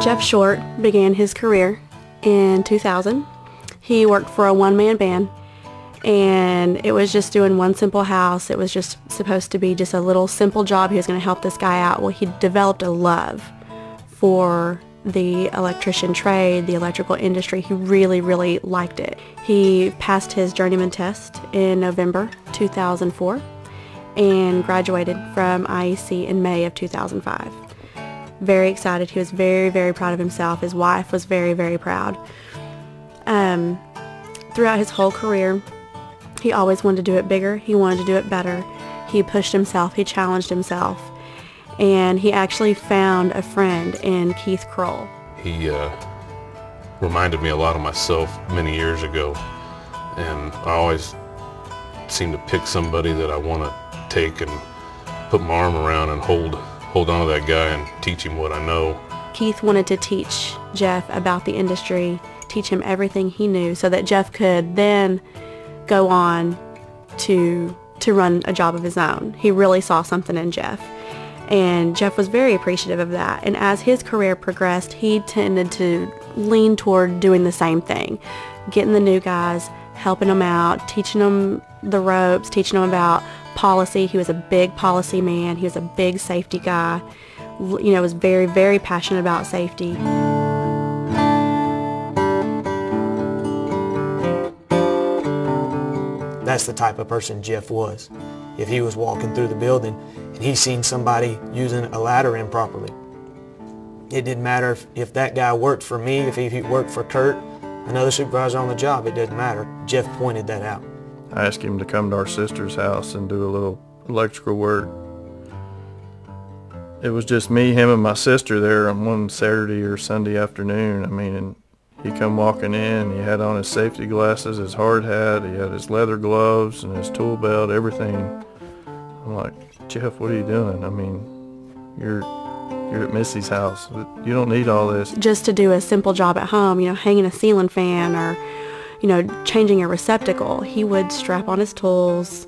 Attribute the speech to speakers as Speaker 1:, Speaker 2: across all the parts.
Speaker 1: Jeff Short began his career in 2000. He worked for a one-man band, and it was just doing one simple house. It was just supposed to be just a little simple job. He was going to help this guy out. Well, he developed a love for the electrician trade, the electrical industry. He really, really liked it. He passed his journeyman test in November 2004 and graduated from IEC in May of 2005. Very excited. He was very, very proud of himself. His wife was very, very proud. Throughout his whole career, he always wanted to do it bigger. He wanted to do it better. He pushed himself. He challenged himself. And he actually found a friend in Keith Kroll.
Speaker 2: He reminded me a lot of myself many years ago, and I always seem to pick somebody that I want to take and put my arm around and hold on to that guy and teach him what I know.
Speaker 1: Keith wanted to teach Jeff about the industry, teach him everything he knew so that Jeff could then go on to run a job of his own. He really saw something in Jeff. And Jeff was very appreciative of that. And as his career progressed, he tended to lean toward doing the same thing, getting the new guys, helping them out, teaching them the ropes, teaching them about policy. He was a big policy man. He was a big safety guy. You know, was very, very passionate about safety.
Speaker 3: That's the type of person Jeff was. If he was walking through the building and he seen somebody using a ladder improperly, it didn't matter if that guy worked for me, if he worked for Kurt, another supervisor on the job, it didn't matter. Jeff pointed that out.
Speaker 4: I asked him to come to our sister's house and do a little electrical work. It was just me, him, and my sister there on one Saturday or Sunday afternoon. I mean, and he come walking in, he had on his safety glasses, his hard hat, he had his leather gloves and his tool belt, everything. I'm like, Jeff, what are you doing? I mean, you're at Missy's house. You don't need all this.
Speaker 1: Just to do a simple job at home, you know, hanging a ceiling fan or, you know, changing a receptacle, he would strap on his tools,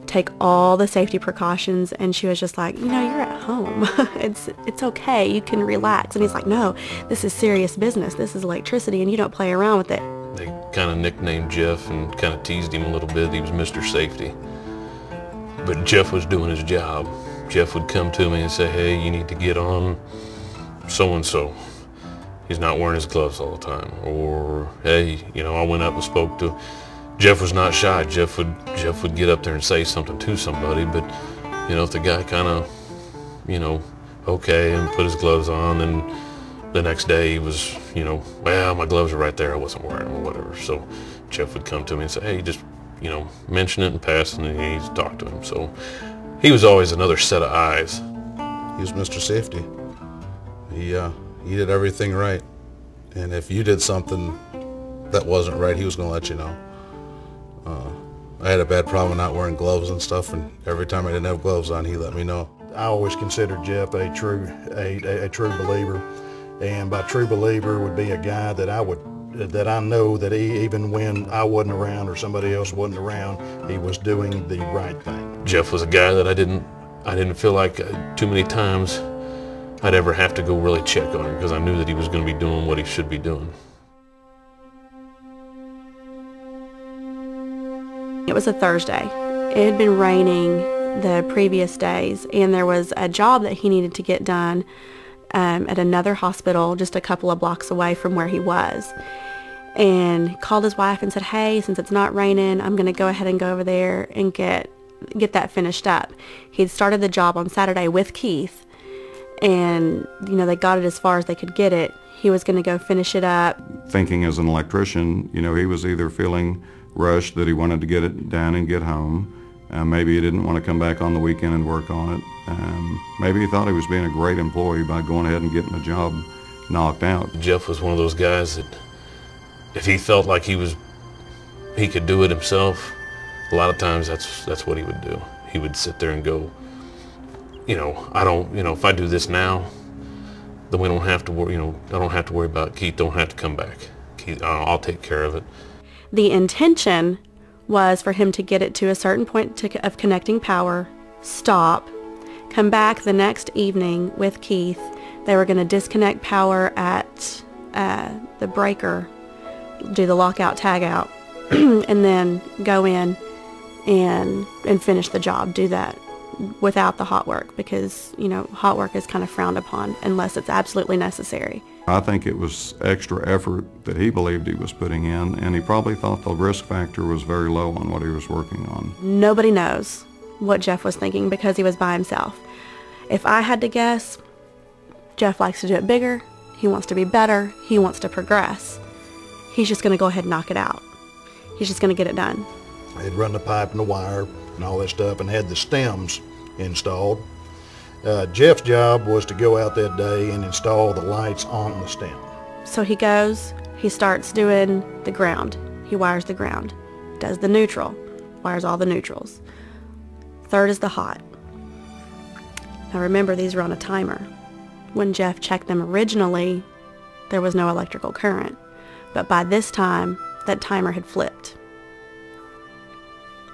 Speaker 1: take all the safety precautions, and she was just like, you know, you're at home. It's okay. You can relax. And he's like, no, this is serious business. This is electricity, and you don't play around with it.
Speaker 2: They kind of nicknamed Jeff and kind of teased him a little bit. He was Mr. Safety. But Jeff was doing his job. Jeff would come to me and say, hey, you need to get on so-and-so. He's not wearing his gloves all the time. Or, hey, you know, I went up and spoke to... Jeff was not shy. Jeff would get up there and say something to somebody, but, you know, if the guy kind of, you know, okay, and put his gloves on, and the next day he was, you know, well, my gloves are right there, I wasn't wearing them or whatever. So Jeff would come to me and say, hey, just, you know, mention it and pass, and he'd talk to him. So he was always another set of eyes.
Speaker 5: He was Mr. Safety. He did everything right. And if you did something that wasn't right, he was going to let you know. I had a bad problem not wearing gloves and stuff, and every time I didn't have gloves on, he let me know.
Speaker 6: I always considered Jeff a true believer, and by true believer would be a guy that I know that even when I wasn't around or somebody else wasn't around, he was doing the right thing.
Speaker 2: Jeff was a guy that I didn't feel like too many times I'd ever have to go really check on him, because I knew that he was going to be doing what he should be doing.
Speaker 1: It was a Thursday. It had been raining the previous days, and there was a job that he needed to get done at another hospital just a couple of blocks away from where he was. And he called his wife and said, hey, since it's not raining, I'm going to go ahead and go over there and get that finished up. He'd started the job on Saturday with Keith, and, you know, they got it as far as they could get it. He was going to go finish it up.
Speaker 7: Thinking as an electrician, you know, he was either feeling rushed that he wanted to get it done and get home. Maybe he didn't want to come back on the weekend and work on it. Maybe he thought he was being a great employee by going ahead and getting the job knocked out.
Speaker 2: Jeff was one of those guys that if he felt like he could do it himself, a lot of times that's what he would do. He would sit there and go, you know, if I do this now, then we don't have to worry, you know, I don't have to worry about Keith, don't have to come back. Keith, I'll take care of it.
Speaker 1: The intention was for him to get it to a certain point of connecting power, stop, come back the next evening with Keith. They were going to disconnect power at the breaker, do the lockout tagout, and then go in and finish the job, do that without the hot work, because, you know, hot work is kind of frowned upon unless it's absolutely necessary.
Speaker 7: I think it was extra effort that he believed he was putting in, and he probably thought the risk factor was very low on what he was working on.
Speaker 1: Nobody knows what Jeff was thinking because he was by himself. If I had to guess, Jeff likes to do it bigger. He wants to be better. He wants to progress. He's just going to go ahead and knock it out. He's just going to get it done.
Speaker 6: They'd run the pipe and the wire and all that stuff and had the stems installed. Jeff's job was to go out that day and install the lights on the stem.
Speaker 1: So he goes, he starts doing the ground. He wires the ground, does the neutral, wires all the neutrals. Third is the hot. Now remember, these are on a timer. When Jeff checked them originally, there was no electrical current. But by this time, that timer had flipped.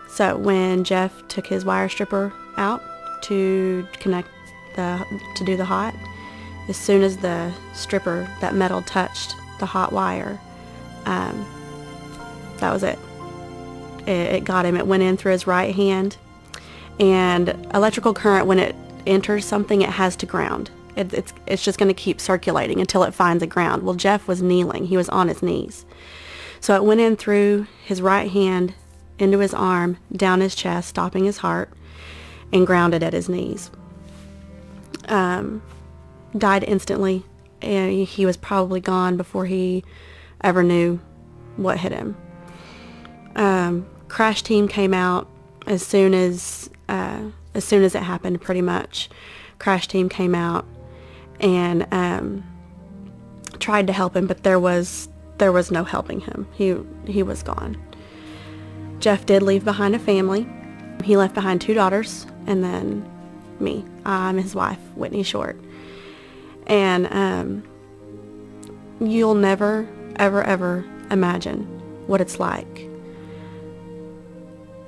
Speaker 1: So when Jeff took his wire stripper out to connect to do the hot, as soon as the stripper, that metal, touched the hot wire, that was it. It got him. It went in through his right hand. And electrical current, when it enters something, it has to ground. It's just going to keep circulating until it finds a ground. Well, Jeff was kneeling. He was on his knees. So it went in through his right hand, into his arm, down his chest, stopping his heart, and grounded at his knees. Died instantly, and he was probably gone before he ever knew what hit him. Crash team came out as soon as it happened, pretty much. Crash team came out and tried to help him, but there was no helping him. He was gone. Jeff did leave behind a family. He left behind 2 daughters and then me. I'm his wife, Whitney Short. And you'll never, ever, ever imagine what it's like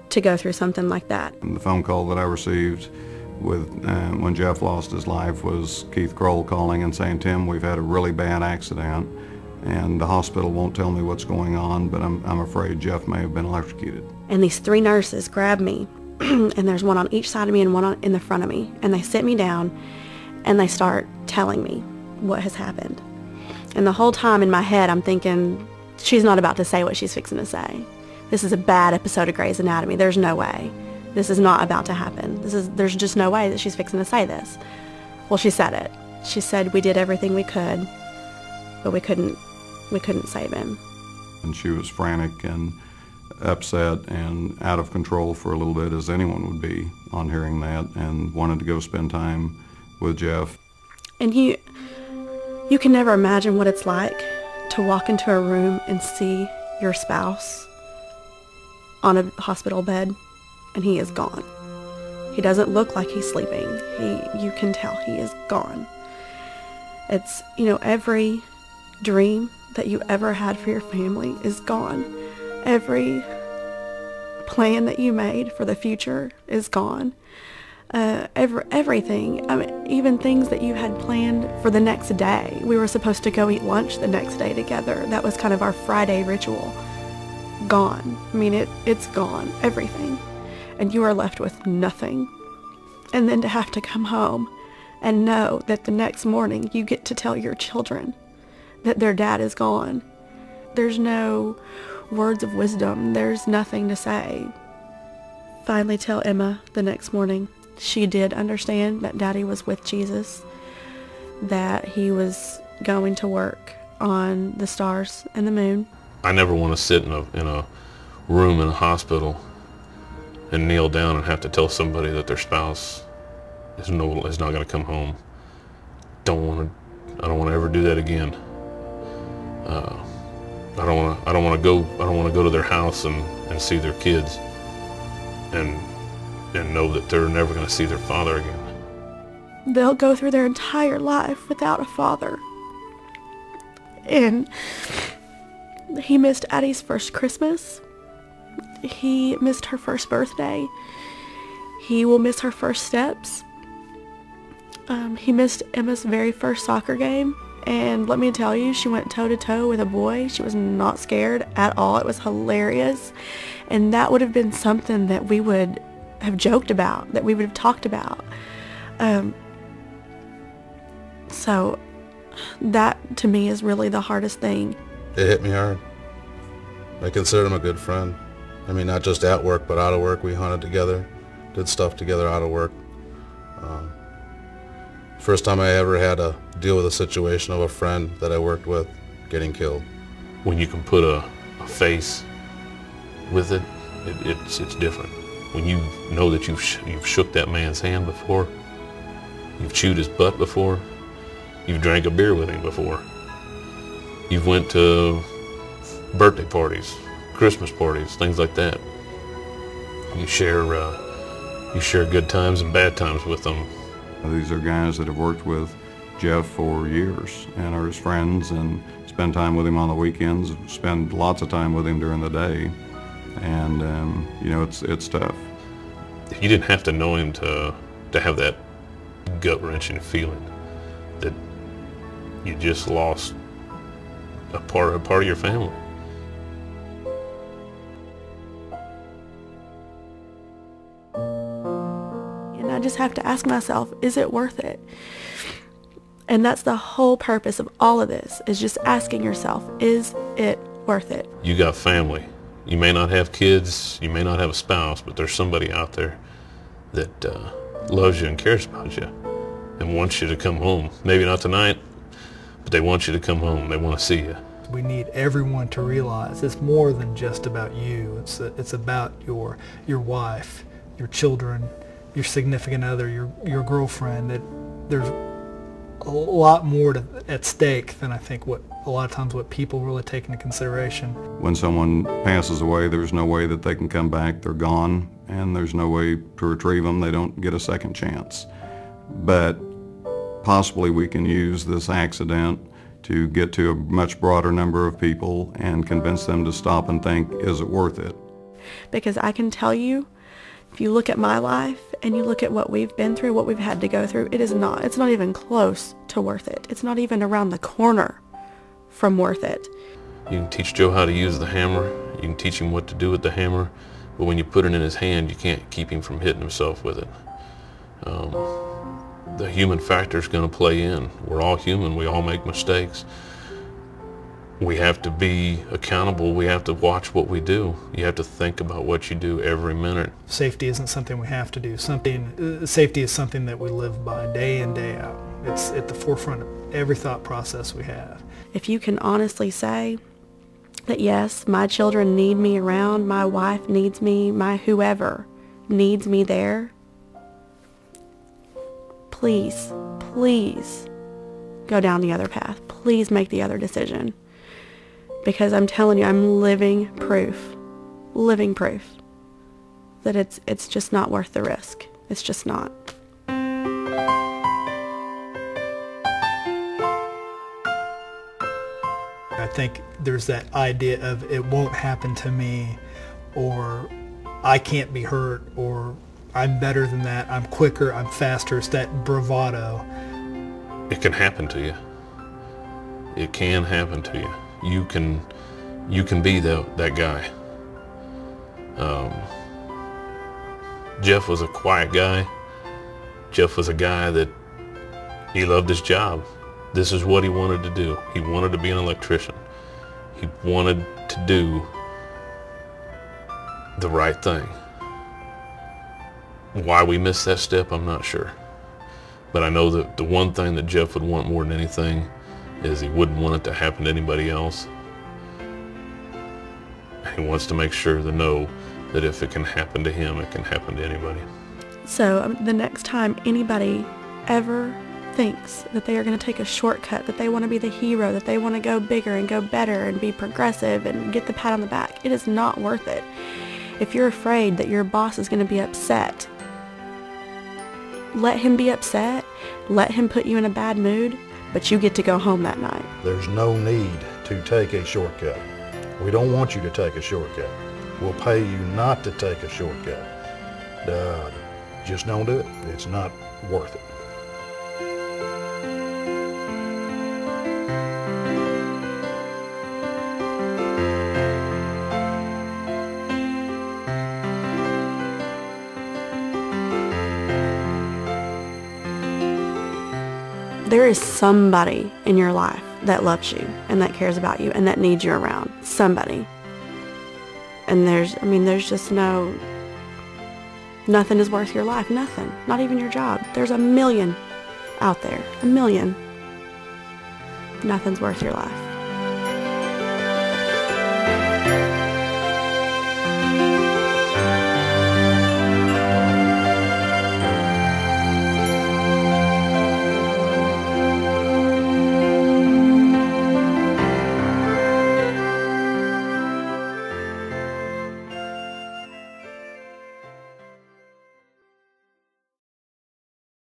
Speaker 1: to go through something like that.
Speaker 7: And the phone call that I received with when Jeff lost his life was Keith Kroll calling and saying, "Tim, we've had a really bad accident, and the hospital won't tell me what's going on, but I'm afraid Jeff may have been electrocuted."
Speaker 1: And these 3 nurses grab me, and there's one on each side of me and one in the front of me, and they sit me down and they start telling me what has happened. And the whole time in my head I'm thinking, she's not about to say what she's fixing to say. This is a bad episode of Grey's Anatomy. There's no way. This is not about to happen. There's just no way that she's fixing to say this. Well, she said it. She said we did everything we could, but we couldn't save him.
Speaker 7: And she was frantic and upset and out of control for a little bit, as anyone would be on hearing that, and wanted to go spend time with Jeff.
Speaker 1: And you can never imagine what it's like to walk into a room and see your spouse on a hospital bed and he is gone. He doesn't look like he's sleeping. You can tell he is gone. It's, every dream that you ever had for your family is gone. Every plan that you made for the future is gone. Everything. I mean, even things that you had planned for the next day. We were supposed to go eat lunch the next day together. That was kind of our Friday ritual. Gone. I mean, it's gone. Everything. And you are left with nothing. And then to have to come home and know that the next morning you get to tell your children that their dad is gone. There's no words of wisdom. There's nothing to say. Finally tell Emma the next morning. She did understand that Daddy was with Jesus, that he was going to work on the stars and the moon.
Speaker 2: I never want to sit in a room in a hospital and kneel down and have to tell somebody that their spouse is not going to come home. I don't want to ever do that again. I don't want to go to their house and see their kids and know that they're never going to see their father again.
Speaker 1: They'll go through their entire life without a father. And he missed Addie's first Christmas. He missed her first birthday. He will miss her first steps. He missed Emma's very first soccer game, and let me tell you, she went toe-to-toe with a boy. She was not scared at all. It was hilarious, and that would have been something that we would have joked about, that we would have talked about. So that, to me, is really the hardest thing.
Speaker 5: It hit me hard. I consider him a good friend. I mean, not just at work, but out of work. We hunted together, did stuff together out of work. First time I ever had to deal with a situation of a friend that I worked with getting killed.
Speaker 2: When you can put a face with it, it's different. When you know that you've shook that man's hand before, you've chewed his butt before, you've drank a beer with him before, you've went to birthday parties, Christmas parties, things like that. You share good times and bad times with them.
Speaker 7: These are guys that have worked with Jeff for years and are his friends and spend time with him on the weekends, spend lots of time with him during the day, and you know, it's tough.
Speaker 2: You didn't have to know him to have that gut-wrenching feeling that you just lost a part of your family.
Speaker 1: And I just have to ask myself, is it worth it? And that's the whole purpose of all of this, is just asking yourself, is it worth it?
Speaker 2: You got family. You may not have kids, you may not have a spouse, but there's somebody out there that loves you and cares about you and wants you to come home. Maybe not tonight, but they want you to come home. They want to see you.
Speaker 8: We need everyone to realize it's more than just about you. It's about your wife, your children, your significant other, your girlfriend. That there's a lot more at stake than I think what a lot of times what people really take into consideration.
Speaker 7: When someone passes away, there's no way that they can come back. They're gone, and there's no way to retrieve them. They don't get a second chance. But possibly we can use this accident to get to a much broader number of people and convince them to stop and think, is it worth it?
Speaker 1: Because I can tell you, if you look at my life and you look at what we've been through, what we've had to go through, it's not even close to worth it. It's not even around the corner from worth it.
Speaker 2: You can teach Joe how to use the hammer. You can teach him what to do with the hammer. But when you put it in his hand, you can't keep him from hitting himself with it. The human factor is going to play in. We're all human. We all make mistakes. We have to be accountable. We have to watch what we do. You have to think about what you do every minute.
Speaker 8: Safety isn't something we have to do. Safety is something that we live by day in, day out. It's at the forefront of every thought process we have.
Speaker 1: If you can honestly say that yes, my children need me around, my wife needs me, my whoever needs me there, please, please go down the other path. Please make the other decision. Because I'm telling you, I'm living proof that it's just not worth the risk. It's just not.
Speaker 8: I think there's that idea of it won't happen to me, or I can't be hurt, or I'm better than that, I'm quicker, I'm faster. It's that bravado.
Speaker 2: It can happen to you. It can happen to you. You can be that guy. Jeff was a quiet guy. Jeff was a guy that he loved his job. This is what he wanted to do. He wanted to be an electrician. He wanted to do the right thing. Why we missed that step, I'm not sure. But I know that the one thing that Jeff would want more than anything is he wouldn't want it to happen to anybody else. He wants to make sure to know that if it can happen to him, it can happen to anybody.
Speaker 1: So the next time anybody ever thinks that they are going to take a shortcut, that they want to be the hero, that they want to go bigger and go better and be progressive and get the pat on the back, it is not worth it. If you're afraid that your boss is going to be upset, let him be upset, let him put you in a bad mood, but you get to go home that night.
Speaker 6: There's no need to take a shortcut. We don't want you to take a shortcut. We'll pay you not to take a shortcut. Just don't do it. It's not worth it.
Speaker 1: there is somebody in your life that loves you and that cares about you and that needs you around. Somebody. And there's just nothing is worth your life. Nothing. Not even your job. There's a million out there. A million. Nothing's worth your life.